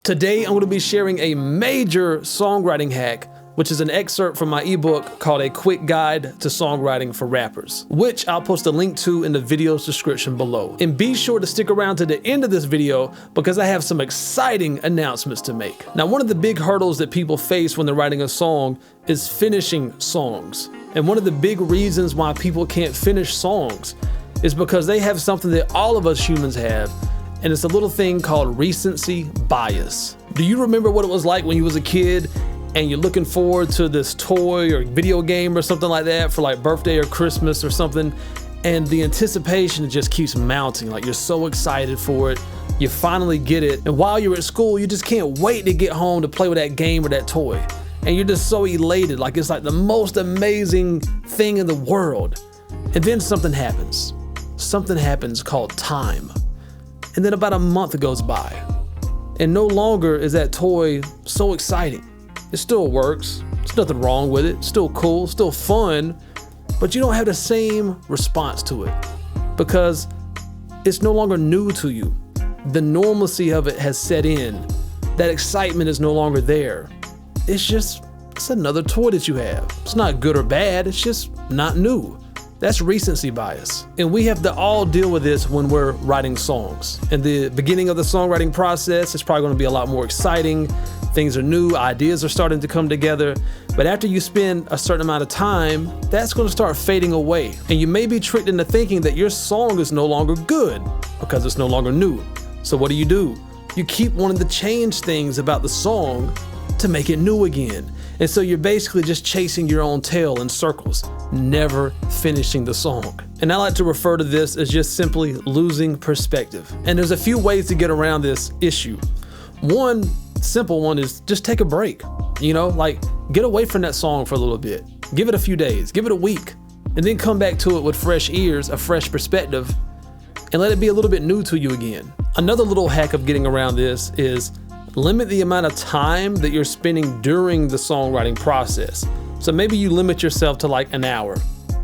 Today, I'm going to be sharing a major songwriting hack, which is an excerpt from my ebook called A Quick Guide to Songwriting for Rappers, which I'll post a link to in the video's description below. And be sure to stick around to the end of this video because I have some exciting announcements to make. Now, one of the big hurdles that people face when they're writing a song is finishing songs. And one of the big reasons why people can't finish songs is because they have something that all of us humans have, and it's a little thing called recency bias. Do you remember what it was like when you was a kid and you're looking forward to this toy or video game or something like that for like birthday or Christmas or something, and the anticipation just keeps mounting, like you're so excited for it, you finally get it, and while you're at school, you just can't wait to get home to play with that game or that toy, and you're just so elated, like it's like the most amazing thing in the world. And then something happens called time. And then about a month goes by, and no longer is that toy so exciting. It still works, there's nothing wrong with it, it's still cool, still fun, but you don't have the same response to it because it's no longer new to you. The normalcy of it has set in. That excitement is no longer there. It's another toy that you have. It's not good or bad, it's just not new. That's recency bias. And we have to all deal with this when we're writing songs. In the beginning of the songwriting process, it's probably gonna be a lot more exciting. Things are new, ideas are starting to come together. But after you spend a certain amount of time, that's gonna start fading away. And you may be tricked into thinking that your song is no longer good because it's no longer new. So what do? You keep wanting to change things about the song to make it new again. And so you're basically just chasing your own tail in circles, never finishing the song. And I like to refer to this as just simply losing perspective. And there's a few ways to get around this issue. One simple one is just take a break. Like get away from that song for a little bit. Give it a few days, give it a week, and then come back to it with fresh ears, a fresh perspective, and let it be a little bit new to you again. Another little hack of getting around this is limit the amount of time that you're spending during the songwriting process. So maybe you limit yourself to like an hour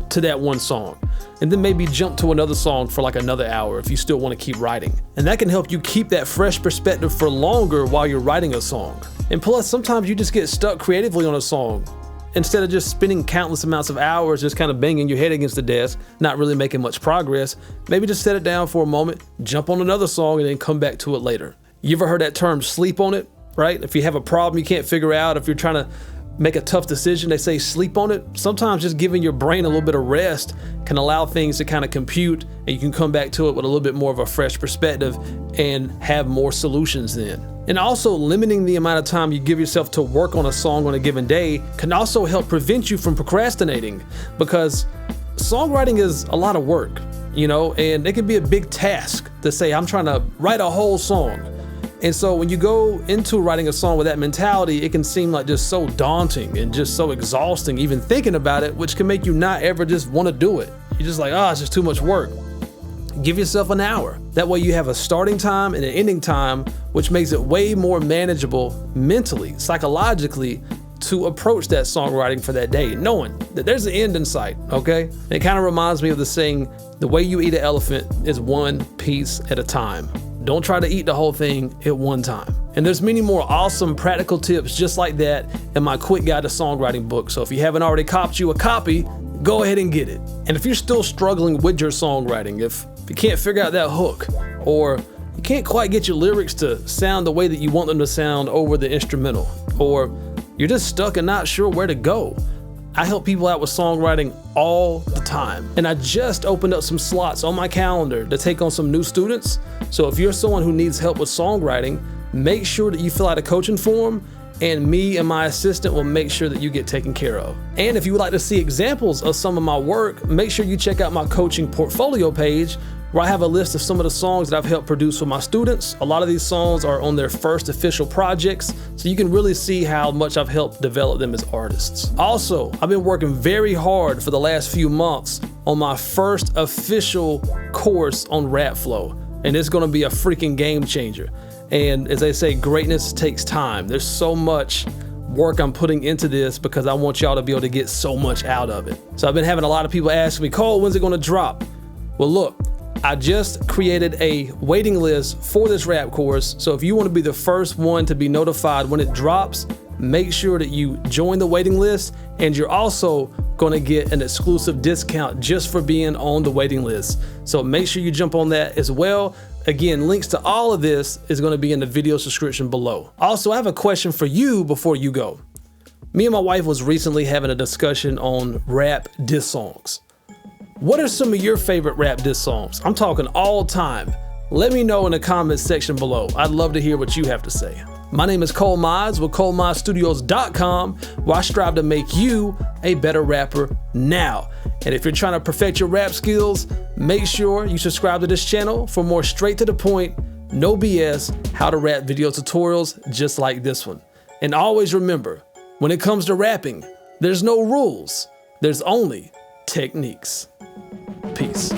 to that one song, and then maybe jump to another song for like another hour if you still want to keep writing. And that can help you keep that fresh perspective for longer while you're writing a song. And plus, sometimes you just get stuck creatively on a song. Instead of just spending countless amounts of hours just kind of banging your head against the desk, not really making much progress, maybe just set it down for a moment, jump on another song, and then come back to it later. You ever heard that term, sleep on it, right? If you have a problem you can't figure out, if you're trying to make a tough decision, they say sleep on it. Sometimes just giving your brain a little bit of rest can allow things to kind of compute, and you can come back to it with a little bit more of a fresh perspective and have more solutions then. And also limiting the amount of time you give yourself to work on a song on a given day can also help prevent you from procrastinating, because songwriting is a lot of work, and it can be a big task to say, I'm trying to write a whole song. And so when you go into writing a song with that mentality, it can seem like just so daunting and just so exhausting even thinking about it, which can make you not ever just want to do it. You're just like, it's just too much work. Give yourself an hour. That way you have a starting time and an ending time, which makes it way more manageable mentally, psychologically, to approach that songwriting for that day, knowing that there's an end in sight, okay? And it kind of reminds me of the saying, the way you eat an elephant is one piece at a time. Don't try to eat the whole thing at one time. And there's many more awesome practical tips just like that in my Quick Guide to Songwriting book. So if you haven't already copped you a copy, go ahead and get it. And if you're still struggling with your songwriting, if you can't figure out that hook, or you can't quite get your lyrics to sound the way that you want them to sound over the instrumental, or you're just stuck and not sure where to go, I help people out with songwriting all the time. And I just opened up some slots on my calendar to take on some new students. So if you're someone who needs help with songwriting, make sure that you fill out a coaching form, and me and my assistant will make sure that you get taken care of. And if you would like to see examples of some of my work, make sure you check out my coaching portfolio page, where I have a list of some of the songs that I've helped produce for my students. A lot of these songs are on their first official projects, so you can really see how much I've helped develop them as artists. Also, I've been working very hard for the last few months on my first official course on rap flow, and it's gonna be a freaking game changer. And as they say, greatness takes time. There's so much work I'm putting into this because I want y'all to be able to get so much out of it. So I've been having a lot of people ask me, Cole, when's it gonna drop? Well, look, I just created a waiting list for this rap course. So if you want to be the first one to be notified when it drops, make sure that you join the waiting list, and you're also going to get an exclusive discount just for being on the waiting list. So make sure you jump on that as well. Again, links to all of this is going to be in the video description below. Also, I have a question for you before you go. Me and my wife was recently having a discussion on rap diss songs. What are some of your favorite rap diss songs? I'm talking all time. Let me know in the comments section below. I'd love to hear what you have to say. My name is ColeMize with ColeMizeStudios.com, where I strive to make you a better rapper now. And if you're trying to perfect your rap skills, make sure you subscribe to this channel for more straight to the point, no BS, how to rap video tutorials just like this one. And always remember, when it comes to rapping, there's no rules, there's only techniques. Peace.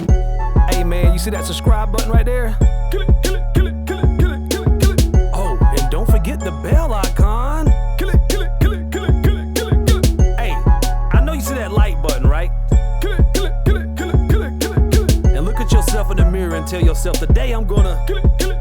Hey man, you see that subscribe button right there? Kill it, kill it, kill it, kill it, kill it, kill it, kill it. Oh, and don't forget the bell icon. Kill it, kill it, kill it, kill it, kill it, kill it, kill it. Hey, I know you see that like button, right? Kill it, kill it, kill it, kill it, kill it, kill it, kill it. And look at yourself in the mirror and tell yourself, today I'm gonna kill it, kill it.